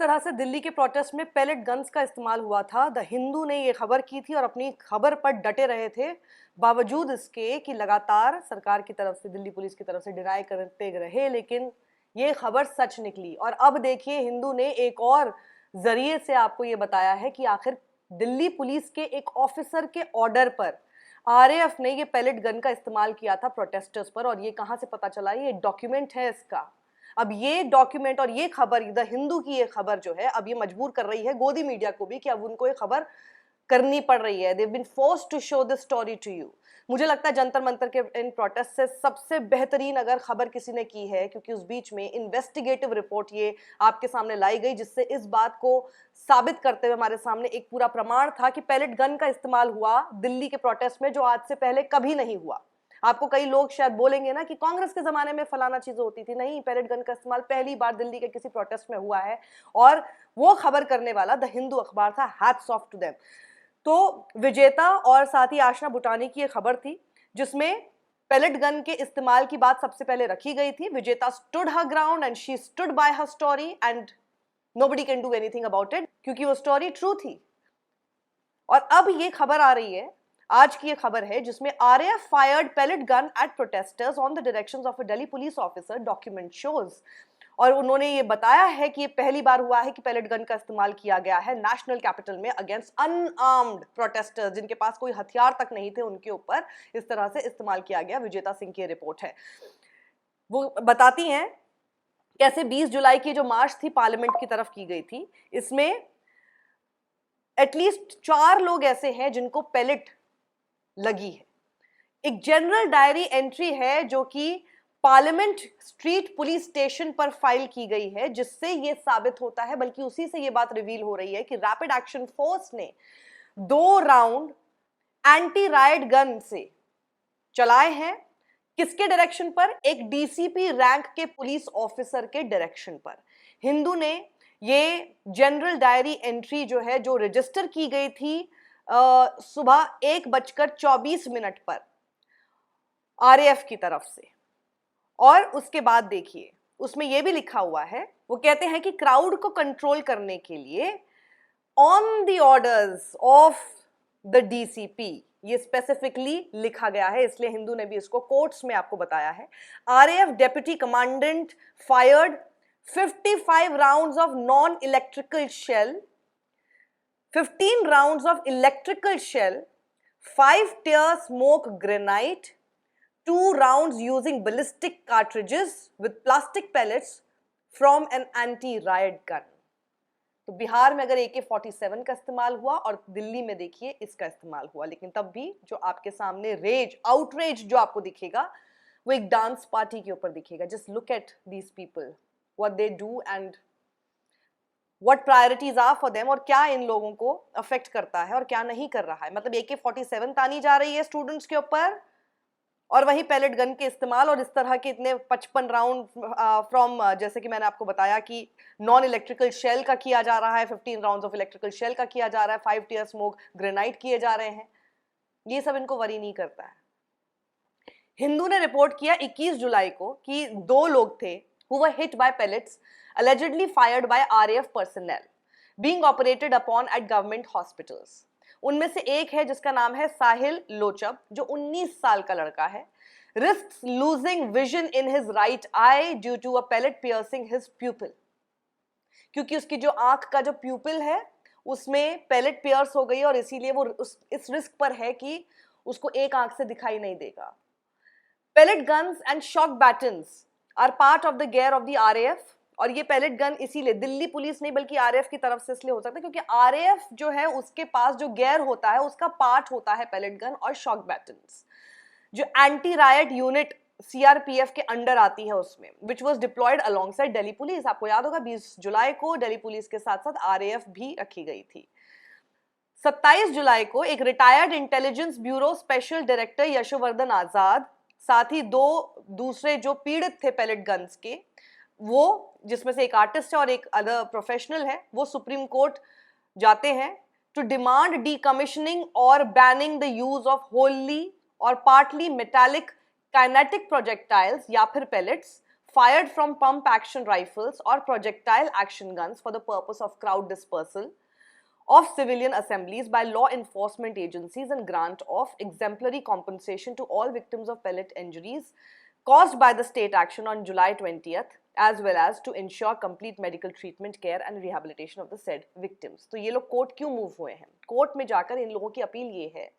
तरह से दिल्ली के प्रोटेस्ट में पैलेट गन्स का इस्तेमाल हुआ था, द हिंदू ने ये खबर की थी और अपनी खबर पर डटे रहे थे, बावजूद इसके कि लगातार सरकार की तरफ से, दिल्ली पुलिस की तरफ से डिनाई करते रहे, लेकिन ये खबर सच निकली। और अब देखिए, हिंदू ने एक और जरिए से आपको ये बताया है कि आखिर दिल्ली पुलिस के एक ऑफिसर के ऑर्डर पर आरएएफ ने ये पैलेट गन का इस्तेमाल किया था प्रोटेस्टर्स पर। और ये कहाँ से पता चला? ये डॉक्यूमेंट है इसका। अब ये डॉक्यूमेंट और ये खबर, द हिंदू की ये खबर जो है, अब ये मजबूर कर रही है गोदी मीडिया को भी कि अब उनको ये खबर करनी पड़ रही है। They have been forced to show this story to you. मुझे लगता है जंतर मंतर के इन प्रोटेस्ट से सबसे बेहतरीन अगर खबर किसी ने की है, क्योंकि उस बीच में इन्वेस्टिगेटिव रिपोर्ट ये आपके सामने लाई गई, जिससे इस बात को साबित करते हुए हमारे सामने एक पूरा प्रमाण था कि पैलेट गन का इस्तेमाल हुआ दिल्ली के प्रोटेस्ट में, जो आज से पहले कभी नहीं हुआ। आपको कई लोग शायद बोलेंगे ना कि कांग्रेस के जमाने में फलाना चीजें होती थी। नहीं, पैलेट गन का इस्तेमाल पहली बार दिल्ली के किसी प्रोटेस्ट में हुआ है, और वो खबर करने वाला द हिंदू अखबार था। Hats off to them. तो विजेता और साथ ही आशना बुटानी की ये खबर थी, जिसमें पैलेट गन के इस्तेमाल की बात सबसे पहले रखी गई थी। विजेता stood her ground and she stood by her story and nobody can do anything about it, क्योंकि वो स्टोरी ट्रू थी। और अब ये खबर आ रही है, आज की ये खबर है, जिसमें RAF fired pellet gun at protesters on the directions of a Delhi police officer, document shows. और उन्होंने ये बताया है कि ये पहली बार हुआ है कि पैलेट गन का इस्तेमाल किया गया है नेशनल कैपिटल में अगेंस्ट अनआर्म्ड प्रोटेस्टर्स, जिनके पास कोई हथियार तक नहीं थे, उनके ऊपर इस तरह से इस्तेमाल किया गया। विजेता सिंह की रिपोर्ट है, वो बताती हैं कैसे 20 जुलाई की जो मार्च थी पार्लियामेंट की तरफ की गई थी, इसमें एटलीस्ट 4 लोग ऐसे हैं जिनको पैलेट लगी है। एक जनरल डायरी एंट्री है जो कि पार्लियामेंट स्ट्रीट पुलिस स्टेशन पर फाइल की गई है, जिससे यह साबित होता है, बल्कि उसी से यह बात रिवील हो रही है कि रैपिड एक्शन फोर्स ने 2 राउंड एंटी राइट गन से चलाए हैं। किसके डायरेक्शन पर? एक डीसीपी रैंक के पुलिस ऑफिसर के डायरेक्शन पर। हिंदू ने ये जनरल डायरी एंट्री जो है, जो रजिस्टर की गई थी सुबह 1:24 पर आरएएफ की तरफ से, और उसके बाद देखिए उसमें यह भी लिखा हुआ है, वो कहते हैं कि क्राउड को कंट्रोल करने के लिए on the orders of the DCP, ये स्पेसिफिकली लिखा गया है, इसलिए हिंदू ने भी इसको कोट्स में आपको बताया है। RAF deputy commandant fired 55 rounds of non electrical shell, 15 rounds of electrical shell, 5 tear smoke grenade, 2 rounds using ballistic cartridges with plastic pellets from an anti-riot gun। तो बिहार में अगर AK-47 का इस्तेमाल हुआ और दिल्ली में देखिए इसका इस्तेमाल हुआ, लेकिन तब भी जो आपके सामने रेज, आउटरेज जो आपको दिखेगा, वो एक डांस पार्टी के ऊपर दिखेगा। Just look at these people, what they do and what priorities are for them, और क्या इन लोगों को अफेक्ट करता है और क्या नहीं कर रहा है। मतलब AK-47 तानी जा रही है स्टूडेंट्स के ऊपर, और वही पैलेट गन के इस्तेमाल, और इस तरह के इतने 55 राउंड फ्रॉम, जैसे कि मैंने आपको बताया कि नॉन इलेक्ट्रिकल शेल का किया जा रहा है, 15 राउंड्स ऑफ इलेक्ट्रिकल शेल का किया जा रहा है, 5 टीयर स्मोक ग्रेनाइड किए जा रहे हैं। ये सब इनको वरी नहीं करता है। हिंदू ने रिपोर्ट किया 21 जुलाई को कि 2 लोग थे who were hit by pellets allegedly fired by RAF personnel being operated upon at government hospitals। उनमें से एक है जिसका नाम है साहिल लोचब, जो 19 साल का लड़का है। risks losing vision in his right eye due to a pellet piercing his pupil, क्योंकि उसकी जो आंख का जो प्यूपिल है उसमें पैलेट पियर्स हो गई, और इसीलिए वो इस रिस्क पर है कि उसको एक आंख से दिखाई नहीं देगा। Pellet guns and shock batons are part of the gear of the RAF, और ये पैलेट गन इसीलिए दिल्ली पुलिस नहीं बल्कि आरएएफ की तरफ से इसलिए हो सकता है क्योंकि आरएएफ जो है उसके पास जो गेयर होता है उसका पार्ट होता है पैलेट गन और शॉक बैटन्स, जो एंटी रायट यूनिट सीआरपीएफ के अंडर आती है उसमें, which was deployed alongside Delhi police. आपको याद होगा 20 जुलाई को दिल्ली पुलिस के साथ साथ आरएएफ भी रखी गई थी। 27 जुलाई को एक retired intelligence bureau special director Yashovardhan Azad, साथ ही 2 दूसरे जो पीड़ित थे पैलेट गन्स के, वो जिसमें से एक आर्टिस्ट है और एक अदर प्रोफेशनल है, वो सुप्रीम कोर्ट जाते हैं टू डिमांड डीकमिशनिंग और banning the use of Holi और पार्टली मेटालिक काइनेटिक प्रोजेक्टाइल्स या फिर pellets fired from pump action rifles or projectile action guns for the purpose of crowd dispersal of civilian assemblies by law enforcement agencies and grant of exemplary compensation to all victims of pellet injuries caused by the state action on July 20th, as well as to ensure complete medical treatment, care and rehabilitation of the said victims. तो ये लोग court क्यों move हुए हैं? Court में जाकर इन लोगों की अपील ये है,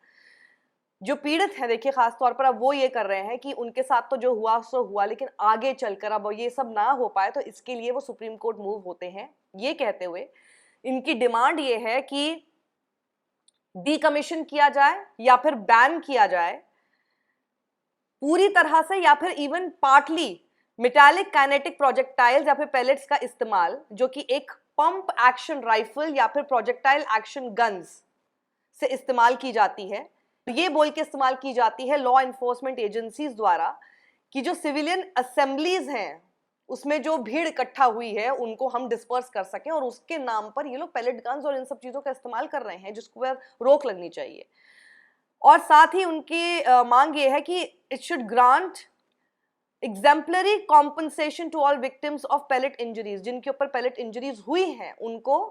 जो पीड़ित हैं, देखिए खास तौर पर अब वो ये कर रहे हैं कि उनके साथ तो जो हुआ सो हुआ, लेकिन आगे चलकर अब ये सब ना हो पाए, तो इसके लिए वो सुप्रीम कोर्ट मूव होते हैं, ये कहते हुए इनकी डिमांड ये है कि डीकमीशन किया जाए या फिर बैन किया जाए पूरी तरह से, या फिर even partly metallic kinetic projectiles या फिर पेलेट्स का इस्तेमाल, जो कि एक पंप एक्शन राइफल या फिर प्रोजेक्टाइल एक्शन गन्स से इस्तेमाल की जाती है, ये बोल के इस्तेमाल की जाती है लॉ एनफोर्समेंट एजेंसीज द्वारा कि जो सिविलियन असेंबलीज हैं उसमें जो भीड़ इकट्ठा हुई है उनको हम डिस्पर्स कर सकें, और उसके नाम पर ये लोग पैलेट गन्स और इन सब चीजों का इस्तेमाल कर रहे हैं, जिसको रोक लगनी चाहिए। और साथ ही उनकी मांग ये है कि it should grant exemplary compensation to all victims of pellet injuries, जिनके ऊपर पैलेट इंजरीज हुई हैं उनको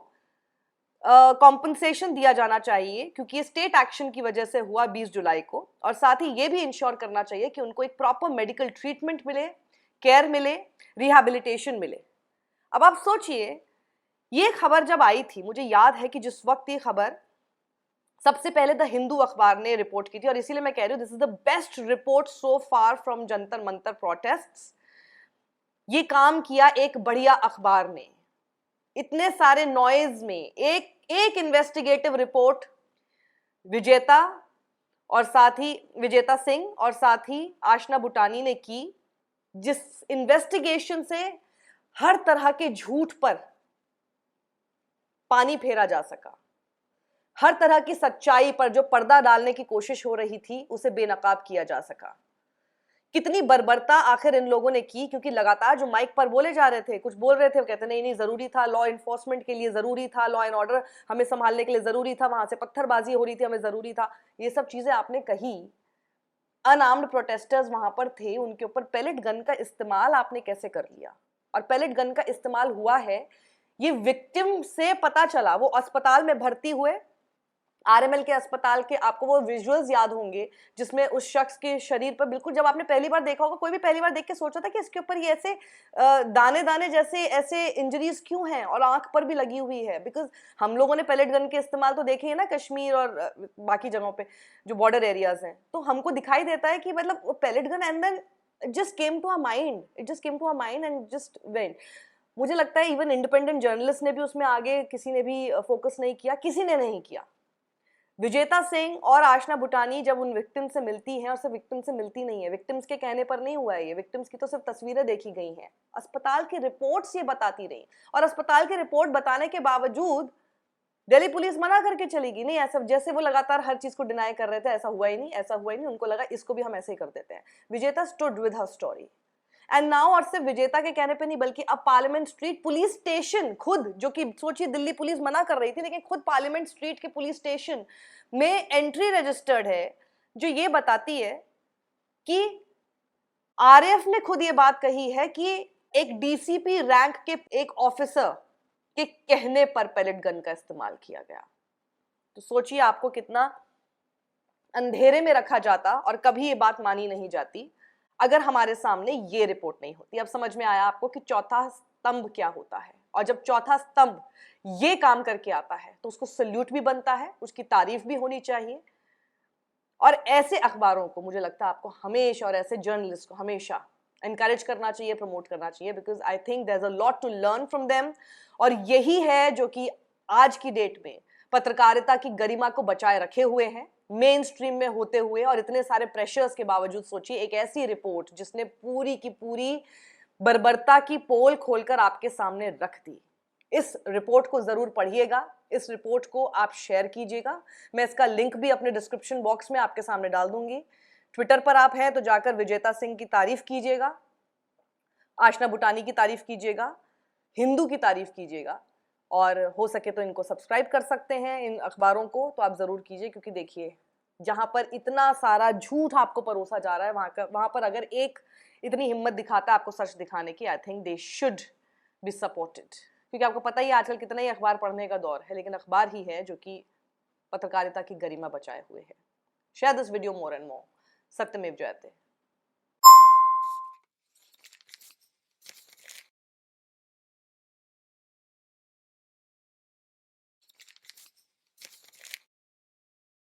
कॉम्पनसेशन दिया जाना चाहिए, क्योंकि ये स्टेट एक्शन की वजह से हुआ 20 जुलाई को। और साथ ही ये भी इंश्योर करना चाहिए कि उनको एक प्रॉपर मेडिकल ट्रीटमेंट मिले, केयर मिले, रिहैबिलिटेशन मिले। अब आप सोचिए, ये खबर जब आई थी, मुझे याद है कि जिस वक्त ये खबर सबसे पहले द हिंदू अखबार ने रिपोर्ट की थी, और इसीलिए मैं कह रही हूँ this is the best report so far from Jantar Mantar protests. ये काम किया एक बढ़िया अखबार ने, इतने सारे नॉइज में एक इन्वेस्टिगेटिव रिपोर्ट विजेता सिंह और साथ ही आशना बुटानी ने की, जिस इन्वेस्टिगेशन से हर तरह के झूठ पर पानी फेरा जा सका, हर तरह की सच्चाई पर जो पर्दा डालने की कोशिश हो रही थी उसे बेनकाब किया जा सका। कितनी बर्बरता आखिर इन लोगों ने की, क्योंकि लगातार जो माइक पर बोले जा रहे थे, कुछ बोल रहे थे, वो कहते नहीं जरूरी था, लॉ एनफोर्समेंट के लिए जरूरी था, लॉ एंड ऑर्डर हमें संभालने के लिए जरूरी था, वहां से पत्थरबाजी हो रही थी, हमें जरूरी था, ये सब चीजें आपने कही। अनआर्म्ड प्रोटेस्टर्स वहां पर थे, उनके ऊपर पैलेट गन का इस्तेमाल आपने कैसे कर लिया? और पैलेट गन का इस्तेमाल हुआ है, ये विक्टिम से पता चला। वो अस्पताल में भर्ती हुए, आरएमएल के अस्पताल के, आपको वो विजुअल्स याद होंगे जिसमें उस शख्स के शरीर पर बिल्कुल, जब आपने पहली बार देखा होगा, कोई भी पहली बार देख के सोचा था कि इसके ऊपर ये ऐसे दाने दाने जैसे ऐसे इंजरीज क्यों हैं, और आंख पर भी लगी हुई है, बिकॉज हम लोगों ने पैलेट गन के इस्तेमाल तो देखे हैं ना कश्मीर और बाकी जगहों पे जो बॉर्डर एरियाज हैं, तो हमको दिखाई देता है कि मतलब pellet gun and then just came to our mind, it just came to our mind and just went. मुझे लगता है इवन इंडिपेंडेंट जर्नलिस्ट ने भी उसमें आगे किसी ने भी फोकस नहीं किया, किसी ने नहीं किया। विजेता सिंह और आशना बुटानी जब उन विक्टिम से मिलती हैं, और सिर्फ विक्टिम से मिलती नहीं है, विक्टिम्स के कहने पर नहीं हुआ है ये, विक्टिम्स की तो सिर्फ तस्वीरें देखी गई हैं, अस्पताल की रिपोर्ट्स ये बताती रही, और अस्पताल की रिपोर्ट बताने के बावजूद दिल्ली पुलिस मना करके चली गई। नहीं ऐसा, जैसे वो लगातार हर चीज को डिनाई कर रहे थे, ऐसा हुआ ही नहीं, ऐसा हुआ ही नहीं, उनको लगा इसको भी हम ऐसे ही कर देते हैं। विजेता stood with her story and now, और सिर्फ विजेता के कहने पे नहीं, बल्कि अब पार्लियामेंट स्ट्रीट पुलिस स्टेशन खुद, जो कि सोचिए दिल्ली पुलिस मना कर रही थी, लेकिन खुद पार्लियामेंट स्ट्रीट के पुलिस स्टेशन में एंट्री रजिस्टर्ड है, जो ये बताती है कि आरएफ ने खुद ये बात कही है कि एक डीसीपी रैंक के एक ऑफिसर के कहने पर पैलेट गन का इस्तेमाल किया गया। तो सोचिए आपको कितना अंधेरे में रखा जाता और कभी ये बात मानी नहीं जाती अगर हमारे सामने ये रिपोर्ट नहीं होती। अब समझ में आया आपको कि चौथा स्तंभ क्या होता है, और जब चौथा स्तंभ ये काम करके आता है तो उसको सल्यूट भी बनता है, उसकी तारीफ भी होनी चाहिए। और ऐसे अखबारों को मुझे लगता है आपको हमेशा, और ऐसे जर्नलिस्ट को हमेशा एनकरेज करना चाहिए, प्रमोट करना चाहिए, because I think there is a lot to learn from them. और यही है जो कि आज की डेट में पत्रकारिता की गरिमा को बचाए रखे हुए हैं, मेन स्ट्रीम में होते हुए, और इतने सारे प्रेशर्स के बावजूद। सोचिए एक ऐसी रिपोर्ट जिसने पूरी की पूरी बर्बरता की पोल खोलकर आपके सामने रख दी। इस रिपोर्ट को जरूर पढ़िएगा, इस रिपोर्ट को आप शेयर कीजिएगा, मैं इसका लिंक भी अपने डिस्क्रिप्शन बॉक्स में आपके सामने डाल दूंगी। ट्विटर पर आप हैं तो जाकर विजेता सिंह की तारीफ कीजिएगा, आशना बुटानी की तारीफ कीजिएगा, हिंदू की तारीफ कीजिएगा, और हो सके तो इनको सब्सक्राइब कर सकते हैं इन अखबारों को, तो आप जरूर कीजिए, क्योंकि देखिए जहां पर इतना सारा झूठ आपको परोसा जा रहा है, वहां पर अगर एक इतनी हिम्मत दिखाता है आपको सच दिखाने की, I think they should be supported. क्योंकि आपको पता ही आजकल कितना ही अखबार पढ़ने का दौर है, लेकिन अखबार ही है जो कि पत्रकारिता की गरिमा बचाए हुए है। Share this video more and more. सत्यमेव जयते।